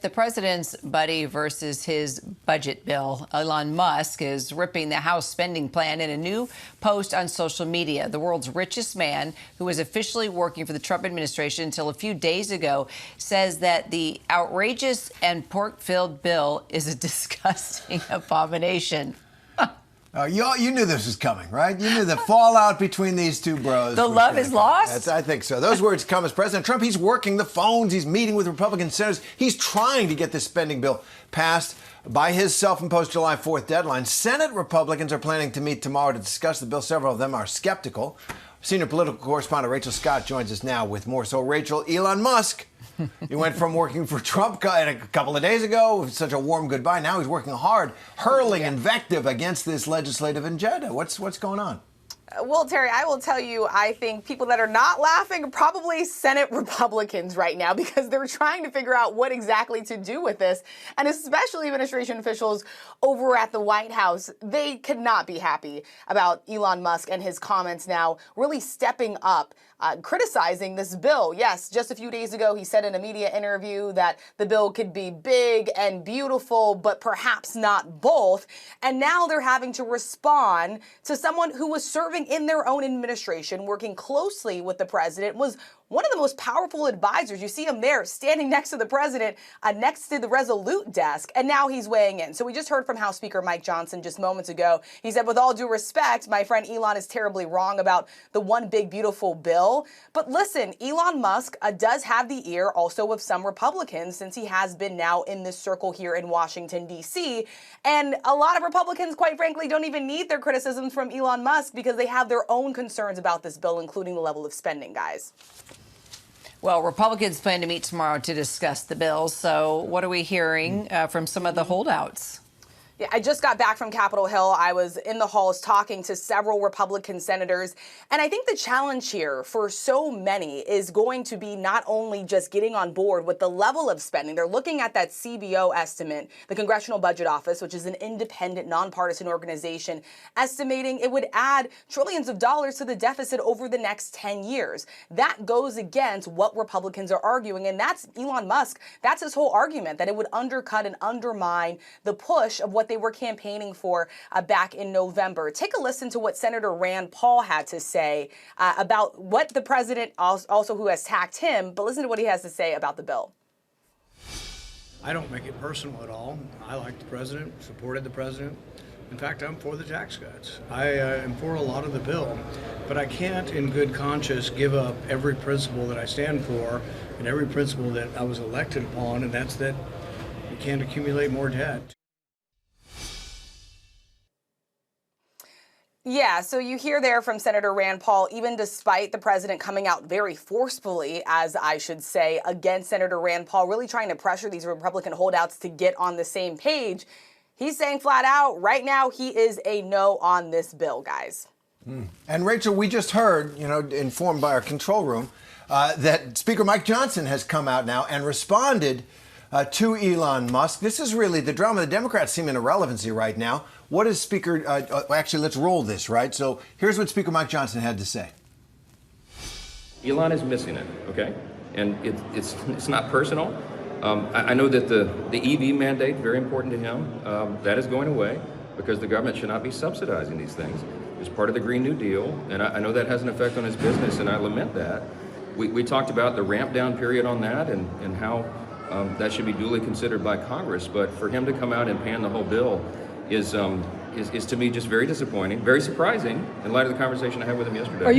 The president's buddy versus his budget bill. Elon Musk is ripping the House spending plan in a new post on social media. The world's richest man, who was officially working for the Trump administration until a few days ago, says that the outrageous and pork-filled bill is a disgusting abomination. You knew this was coming, right? You knew the fallout between these two bros. The love is lost? I think so. Those words come as President Trump. He's working the phones. He's meeting with Republican senators. He's trying to get this spending bill passed by his self-imposed July 4th deadline. Senate Republicans are planning to meet tomorrow to discuss the bill. Several of them are skeptical. Senior political correspondent Rachel Scott joins us now with more. So, Rachel, Elon Musk, he went from working for Trump a couple of days ago, such a warm goodbye. Now he's working hard, hurling invective against this legislative agenda. What's going on? Well, Terry, I will tell you, I think people that are not laughing are probably Senate Republicans right now because they're trying to figure out what exactly to do with this. And especially administration officials over at the White House, they could not be happy about Elon Musk and his comments now really stepping up, criticizing this bill. Yes, just a few days ago, he said in a media interview that the bill could be big and beautiful, but perhaps not both. And now they're having to respond to someone who was serving in their own administration, working closely with the president, was one of the most powerful advisors. You see him there standing next to the president, next to the Resolute desk, and now he's weighing in. So we just heard from House Speaker Mike Johnson just moments ago. He said, with all due respect, my friend Elon is terribly wrong about the one big beautiful bill. But listen, Elon Musk does have the ear also of some Republicans since he has been now in this circle here in Washington, D.C. And a lot of Republicans, quite frankly, don't even need their criticisms from Elon Musk because they have their own concerns about this bill, including the level of spending, guys. Well, Republicans plan to meet tomorrow to discuss the bill. So what are we hearing from some of the holdouts? Yeah, I just got back from Capitol Hill. I was in the halls talking to several Republican senators. And I think the challenge here for so many is going to be not only just getting on board with the level of spending. They're looking at that CBO estimate, the Congressional Budget Office, which is an independent, nonpartisan organization, estimating it would add trillions of dollars to the deficit over the next 10 years. That goes against what Republicans are arguing. And that's Elon Musk. That's his whole argument, that it would undercut and undermine the push of what they were campaigning for back in November. Take a listen to what Senator Rand Paul had to say about what the president, also who has tacked him, but listen to what he has to say about the bill. I don't make it personal at all. I like the president, supported the president. In fact, I'm for the tax cuts. I am for a lot of the bill, but I can't in good conscience give up every principle that I stand for and every principle that I was elected upon, and that's that we can't accumulate more debt. Yeah, so you hear there from Senator Rand Paul, even despite the president coming out very forcefully, as I should say, against Senator Rand Paul, really trying to pressure these Republican holdouts to get on the same page. He's saying flat out right now he is a no on this bill, guys. And Rachel, we just heard, informed by our control room, that Speaker Mike Johnson has come out now and responded to Elon Musk. This is really the drama. The Democrats seem in irrelevancy right now. What is Speaker, actually, let's roll this, right? So here's what Speaker Mike Johnson had to say. Elon is missing it, okay? And it's not personal. I know that the EV mandate, very important to him, that is going away because the government should not be subsidizing these things. It's part of the Green New Deal, and I know that has an effect on his business, and I lament that. We talked about the ramp down period on that and how that should be duly considered by Congress, but for him to come out and pan the whole bill is to me just very disappointing, very surprising in light of the conversation I had with him yesterday.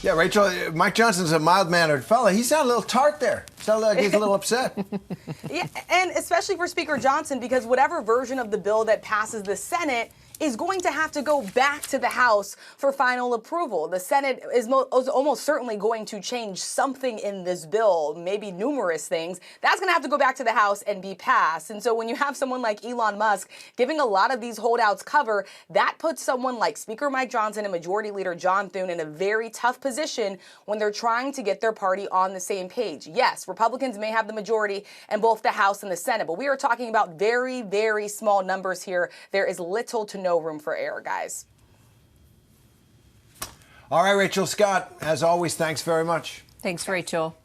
Yeah, Rachel, Mike Johnson's a mild-mannered fella. He sounded a little tart there. Sounded like he's a little upset. Yeah, and especially for Speaker Johnson, because whatever version of the bill that passes the Senate is going to have to go back to the House for final approval. The Senate is almost certainly going to change something in this bill, maybe numerous things. That's going to have to go back to the House and be passed. And so when you have someone like Elon Musk giving a lot of these holdouts cover, that puts someone like Speaker Mike Johnson and Majority Leader John Thune in a very tough position when they're trying to get their party on the same page. Yes, Republicans may have the majority in both the House and the Senate, but we are talking about very, very small numbers here. There is little to no room for error, guys. All right, Rachel Scott, as always, thanks very much. Thanks, Rachel.